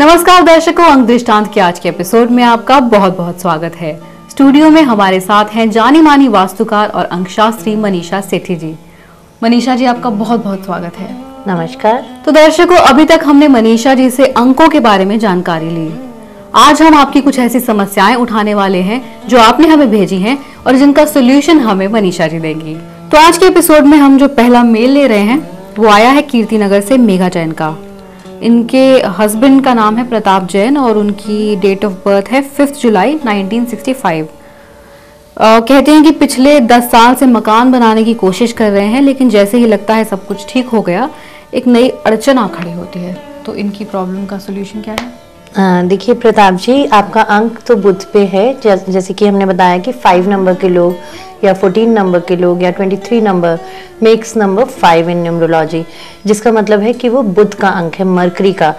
नमस्कार दर्शकों, अंक दृष्टांत के आज के एपिसोड में आपका बहुत बहुत स्वागत है। स्टूडियो में हमारे साथ हैं जानी मानी वास्तुकार और अंकशास्त्री मनीषा सेठी जी। मनीषा जी, आपका बहुत बहुत स्वागत है। नमस्कार। तो दर्शकों, अभी तक हमने मनीषा जी से अंकों के बारे में जानकारी ली। आज हम आपकी कुछ ऐसी समस्याएं उठाने वाले हैं जो आपने हमें भेजी हैं और जिनका सोल्यूशन हमें मनीषा जी देंगी। तो आज के एपिसोड में हम जो पहला मेल ले रहे हैं वो आया है कीर्तिनगर से मेघा जैन का। इनके हस्बैंड का नाम है प्रताप जैन और उनकी डेट ऑफ बर्थ है 5 जुलाई 1965। कहते हैं कि पिछले 10 साल से मकान बनाने की कोशिश कर रहे हैं, लेकिन जैसे ही लगता है सब कुछ ठीक हो गया, एक नई अड़चन आ खड़ी होती है। तो इनकी प्रॉब्लम का सोल्यूशन क्या है? देखिए प्रताप जी, आपका अंक तो बुध पे है, जैसे कि हमने बताया कि 5 नंबर के लोग या 14 नंबर के लोग या 23 नंबर मेक्स नंबर 5 इन न्यूमरोलॉजी, जिसका मतलब है कि वो बुध का अंक है, मरकरी का।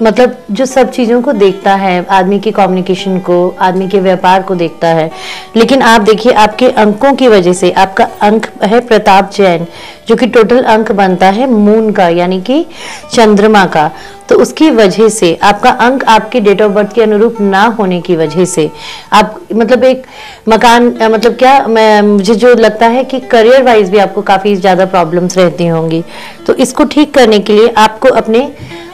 मतलब जो सब चीज़ों को देखता है, आदमी की कम्युनिकेशन को, आदमी के व्यापार को देखता है। लेकिन आप देखिए, आपके अंकों की वजह से आपका अंक है प्रताप जैन, जो कि टोटल अंक बनता है मून का, यानी कि चंद्रमा का। तो उसकी वजह से आपका अंक आपके डेट ऑफ बर्थ के अनुरूप ना होने की वजह से आप मतलब एक मकान मतलब क्या, मुझे जो लगता है कि करियर वाइज भी आपको काफ़ी ज़्यादा प्रॉब्लम्स रहती होंगी। तो इसको ठीक करने के लिए आपको अपने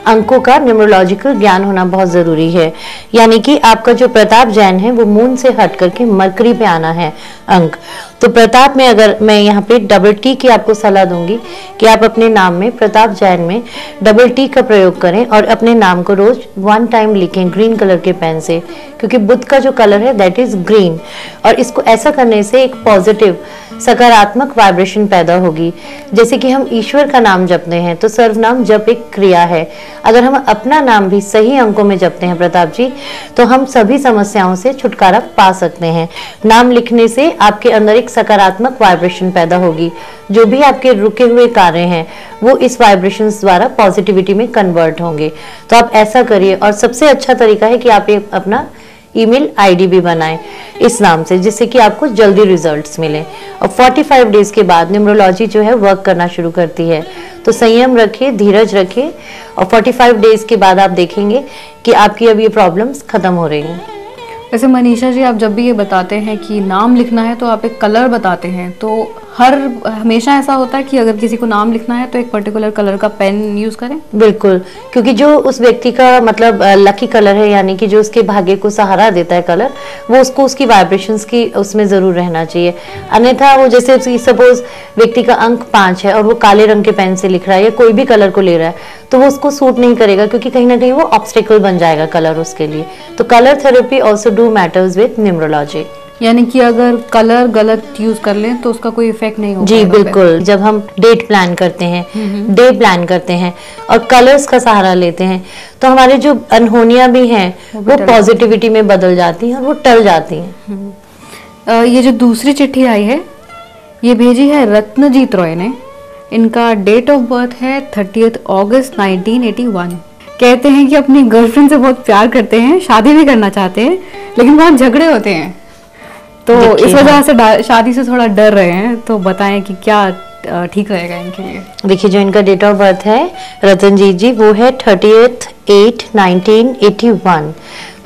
अंकों का न्यूमरोलॉजिकल ज्ञान होना बहुत ज़रूरी है। यानी कि आपका जो प्रताप जैन है वो मून से हट करके मरकरी पे आना है अंक। तो प्रताप में अगर मैं यहाँ पे डबल टी की आपको सलाह दूंगी कि आप अपने नाम में प्रताप जैन में डबल टी का प्रयोग करें और अपने नाम को रोज 1 टाइम लिखें ग्रीन कलर के पेन से, क्योंकि बुध का जो कलर है दैट इज ग्रीन। और इसको ऐसा करने से एक पॉजिटिव सकारात्मक वाइब्रेशन पैदा होगी। जैसे कि हम ईश्वर का नाम जपते हैं तो सर्वनाम जप एक क्रिया है। अगर हम अपना नाम भी सही अंकों में जपते हैं प्रताप जी, तो हम सभी समस्याओं से छुटकारा पा सकते हैं। नाम लिखने से आपके अंदर एक सकारात्मक वाइब्रेशन पैदा होगी। जो भी आपके रुके हुए कार्य हैं वो इस वाइब्रेशन द्वारा पॉजिटिविटी में कन्वर्ट होंगे। तो आप ऐसा करिए। और सबसे अच्छा तरीका है कि आप अपना ईमेल आईडी भी बनाएं इस नाम से, जिससे कि आपको जल्दी रिजल्ट्स मिलें। और 45 डेज के बाद न्यूमरोलॉजी जो है वर्क करना शुरू करती है। तो संयम रखिए, धीरज रखिए और 45 डेज के बाद आप देखेंगे कि आपकी अब ये प्रॉब्लम्स खत्म हो रही हैं। वैसे मनीषा जी, आप जब भी ये बताते हैं कि नाम लिखना है तो आप एक कलर बताते हैं, तो हमेशा ऐसा होता है कि अगर किसी को नाम लिखना है तो एक पर्टिकुलर कलर का पेन यूज करें? बिल्कुल, क्योंकि जो उस व्यक्ति का मतलब लकी कलर है, यानी कि जो उसके भाग्य को सहारा देता है कलर, वो उसको उसकी वाइब्रेशंस की उसमें जरूर रहना चाहिए। अन्यथा वो जैसे सपोज व्यक्ति का अंक 5 है और वो काले रंग के पेन से लिख रहा है या कोई भी कलर को ले रहा है, तो वो उसको सूट नहीं करेगा, क्योंकि कहीं ना कहीं वो ऑब्स्टिकल बन जाएगा कलर उसके लिए। तो colour therapy also do matters with numerology. यानी कि अगर कलर गलत यूज कर लें तो उसका कोई इफेक्ट नहीं होगा? जी बिल्कुल। जब हम डेट प्लान करते हैं, डे प्लान करते हैं और कलर्स का सहारा लेते हैं, तो हमारे जो अनहोनियां भी हैं वो पॉजिटिविटी में बदल जाती हैं और वो टल जाती हैं। ये जो दूसरी चिट्ठी आई है ये भेजी है रत्नजीत रॉय ने। इनका डेट ऑफ बर्थ है 30 अगस्त 1981। कहते हैं कि अपनी गर्लफ्रेंड से बहुत प्यार करते हैं, शादी भी करना चाहते हैं, लेकिन बहुत झगड़े होते हैं, तो इस वजह से शादी से थोड़ा डर रहे हैं। तो बताएं कि क्या ठीक रहेगा इनके लिए? देखिए, जो इनका डेट ऑफ बर्थ है रतनजीत जी, वो है 30/8/1981।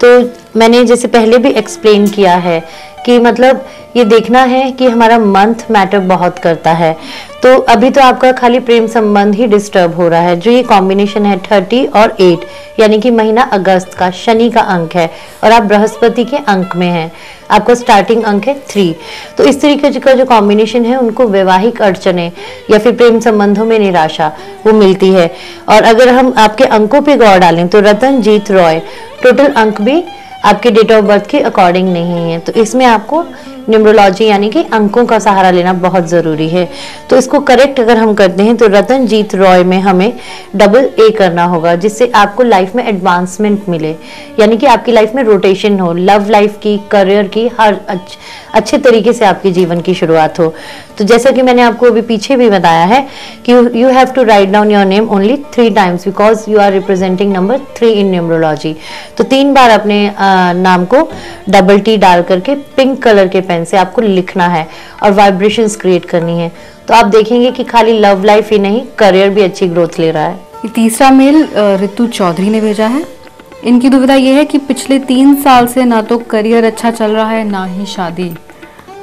तो मैंने जैसे पहले भी एक्सप्लेन किया है कि मतलब ये देखना है कि हमारा मंथ मैटर बहुत करता है। तो अभी तो आपका खाली प्रेम संबंध ही डिस्टर्ब हो रहा है। जो ये कॉम्बिनेशन है 30 और 8, यानी कि महीना अगस्त का, शनि का अंक है और आप बृहस्पति के अंक में हैं। आपका स्टार्टिंग अंक है 3। तो इस तरीके का जो कॉम्बिनेशन है, उनको वैवाहिक अड़चने या फिर प्रेम संबंधों में निराशा वो मिलती है। और अगर हम आपके अंकों पे गौर डालें तो रतनजीत रॉय टोटल अंक भी आपके डेट ऑफ बर्थ के अकॉर्डिंग नहीं है। तो इसमें आपको न्यूमरोलॉजी यानी कि अंकों का सहारा लेना बहुत ज़रूरी है। तो इसको करेक्ट अगर हम करते हैं तो रतनजीत रॉय में हमें डबल ए करना होगा, जिससे आपको लाइफ में एडवांसमेंट मिले, यानी कि आपकी लाइफ में रोटेशन हो, लव लाइफ की, करियर की, हर अच्छे तरीके से आपके जीवन की शुरुआत हो। तो जैसा कि मैंने आपको अभी पीछे भी बताया है कि you have to write down your name only 3 times because you are representing number 3 in numerology. तो 3 बार अपने नाम को डबल टी डाल करके पिंक कलर के पेन से आपको लिखना है और वाइब्रेशंस क्रिएट करनी है। तो आप देखेंगे कि खाली लव लाइफ ही नहीं, करियर भी अच्छी ग्रोथ ले रहा है। तीसरा मेल रितु चौधरी ने भेजा है। इनकी दुविधा ये है कि पिछले 3 साल से ना तो करियर अच्छा चल रहा है ना ही शादी।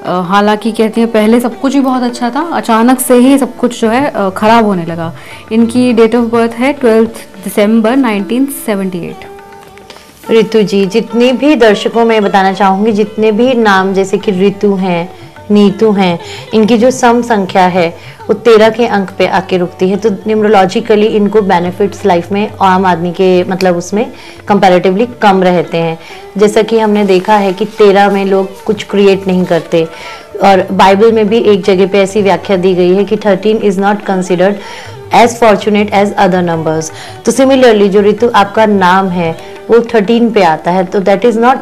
हालांकि कहती हैं पहले सब कुछ ही बहुत अच्छा था, अचानक से ही सब कुछ जो है खराब होने लगा। इनकी डेट ऑफ बर्थ है 12 दिसंबर 1978। ऋतु जी, जितने भी दर्शकों में बताना चाहूंगी, जितने भी नाम जैसे कि ऋतु हैं, नीतू हैं, इनकी जो सम संख्या है वो 13 के अंक पे आके रुकती है। तो न्यूमरोलॉजिकली इनको बेनिफिट्स लाइफ में आम आदमी के मतलब उसमें कंपैरेटिवली कम रहते हैं। जैसा कि हमने देखा है कि 13 में लोग कुछ क्रिएट नहीं करते, और बाइबल में भी एक जगह पे ऐसी व्याख्या दी गई है कि 13 is not considered as fortunate as other numbers. तो सिमिलरली जो ऋतु आपका नाम है वो 13 पे आता है, तो that is not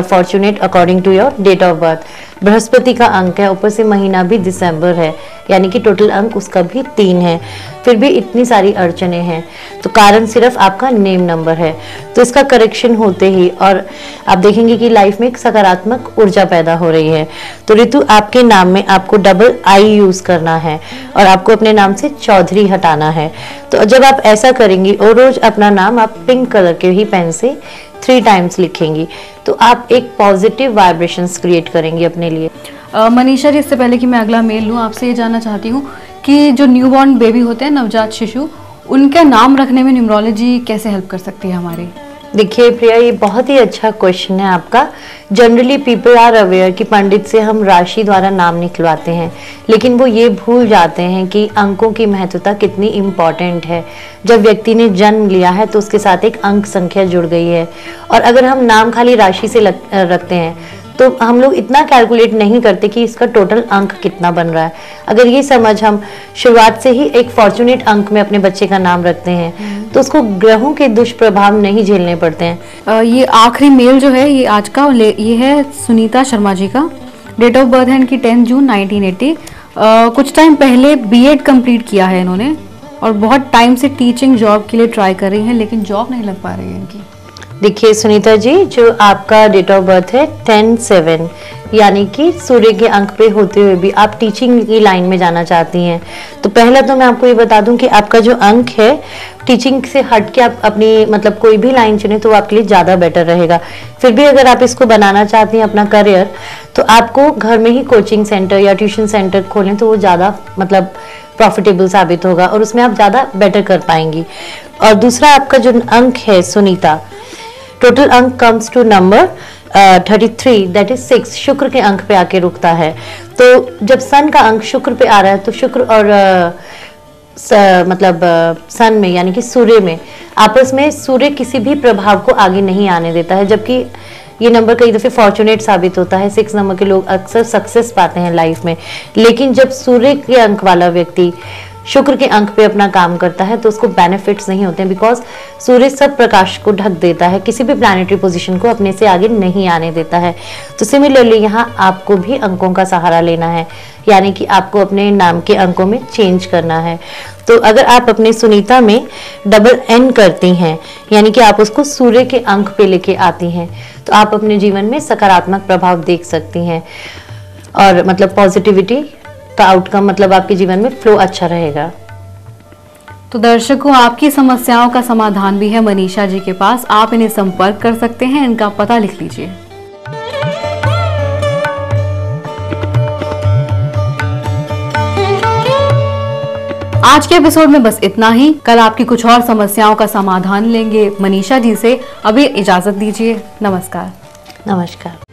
fortunate according to your date of birth. बृहस्पति का अंक है, ऊपर से महीना भी दिसंबर है, यानी कि टोटल अंक उसका भी 3 है। फिर भी इतनी सारी अड़चने हैं, तो कारण सिर्फ आपका नेम नंबर है। तो इसका करेक्शन होते ही और आप देखेंगे कि लाइफ में एक सकारात्मक ऊर्जा पैदा हो रही है। तो ऋतु, आपके नाम में आपको डबल आई यूज करना है और आपको अपने नाम से चौधरी हटाना है। तो जब आप ऐसा करेंगी और रोज अपना नाम आप पिंक कलर के ही पेन से 3 टाइम्स लिखेंगी, तो आप एक पॉजिटिव वाइब्रेशंस क्रिएट करेंगे अपने लिए। मनीषा जी, इससे पहले कि मैं अगला मेल लूँ, आपसे ये जानना चाहती हूँ कि जो न्यूबॉर्न बेबी होते हैं, नवजात शिशु, उनका नाम रखने में न्यूमरोलॉजी कैसे हेल्प कर सकती है हमारी? देखिए प्रिया, ये बहुत ही अच्छा क्वेश्चन है आपका। जनरली पीपल आर अवेयर कि पंडित से हम राशि द्वारा नाम निकलवाते हैं, लेकिन वो ये भूल जाते हैं कि अंकों की महत्वता कितनी इम्पॉर्टेंट है। जब व्यक्ति ने जन्म लिया है तो उसके साथ एक अंक संख्या जुड़ गई है, और अगर हम नाम खाली राशि से रखते हैं तो हम लोग इतना कैलकुलेट नहीं करते कि इसका टोटल अंक कितना बन रहा है। अगर ये समझ हम शुरुआत से ही एक फॉर्चुनेट अंक में अपने बच्चे का नाम रखते हैं तो उसको ग्रहों के दुष्प्रभाव नहीं झेलने पड़ते हैं। ये आखिरी मेल जो है ये आज का ये है सुनीता शर्मा जी का। डेट ऑफ बर्थ है इनकी 10 जून 1980। कुछ टाइम पहले बीएड कंप्लीट किया है इन्होंने, और बहुत टाइम से टीचिंग जॉब के लिए ट्राई कर रही हैं, लेकिन जॉब नहीं लग पा रही है इनकी। देखिए सुनीता जी, जो आपका डेट ऑफ बर्थ है 10/7, यानी कि सूर्य के अंक पे होते हुए भी आप टीचिंग की लाइन में जाना चाहती हैं, तो पहला तो मैं आपको ये बता दूं कि आपका जो अंक है टीचिंग से हट के आप अपनी मतलब कोई भी लाइन चुने तो वो आपके लिए ज़्यादा बेटर रहेगा। फिर भी अगर आप इसको बनाना चाहती हैं अपना करियर, तो आपको घर में ही कोचिंग सेंटर या ट्यूशन सेंटर खोलें तो वो ज़्यादा मतलब प्रॉफिटेबल साबित होगा और उसमें आप ज़्यादा बेटर कर पाएंगी। और दूसरा आपका जो अंक है सुनीता, टोटल अंक comes to number 33, that is 6, शुक्र के अंक पे आके रुकता है। तो जब सन का अंक शुक्र पे आ रहा है तो शुक्र और मतलब सन में यानी कि सूर्य में आपस में सूर्य किसी भी प्रभाव को आगे नहीं आने देता है, जबकि ये नंबर कई दफे फॉर्चुनेट साबित होता है। 6 नंबर के लोग अक्सर सक्सेस पाते हैं लाइफ में, लेकिन जब सूर्य के अंक वाला व्यक्ति शुक्र के अंक पे अपना काम करता है तो उसको बेनिफिट्स नहीं होते हैं, बिकॉज सूर्य सब प्रकाश को ढक देता है, किसी भी प्लैनेटरी पोजीशन को अपने से आगे नहीं आने देता है। तो सिमिलरली यहाँ आपको भी अंकों का सहारा लेना है, यानी कि आपको अपने नाम के अंकों में चेंज करना है। तो अगर आप अपने सुनीता में डबल एन करती हैं, यानी कि आप उसको सूर्य के अंक पे लेके आती हैं, तो आप अपने जीवन में सकारात्मक प्रभाव देख सकती हैं, और मतलब पॉजिटिविटी का आउटकम मतलब आपके जीवन में फ्लो अच्छा रहेगा। तो दर्शकों, आपकी समस्याओं का समाधान भी है मनीषा जी के पास। आप इन्हें संपर्क कर सकते हैं, इनका पता लिख लीजिए। आज के एपिसोड में बस इतना ही। कल आपकी कुछ और समस्याओं का समाधान लेंगे मनीषा जी से। अभी इजाजत दीजिए। नमस्कार। नमस्कार।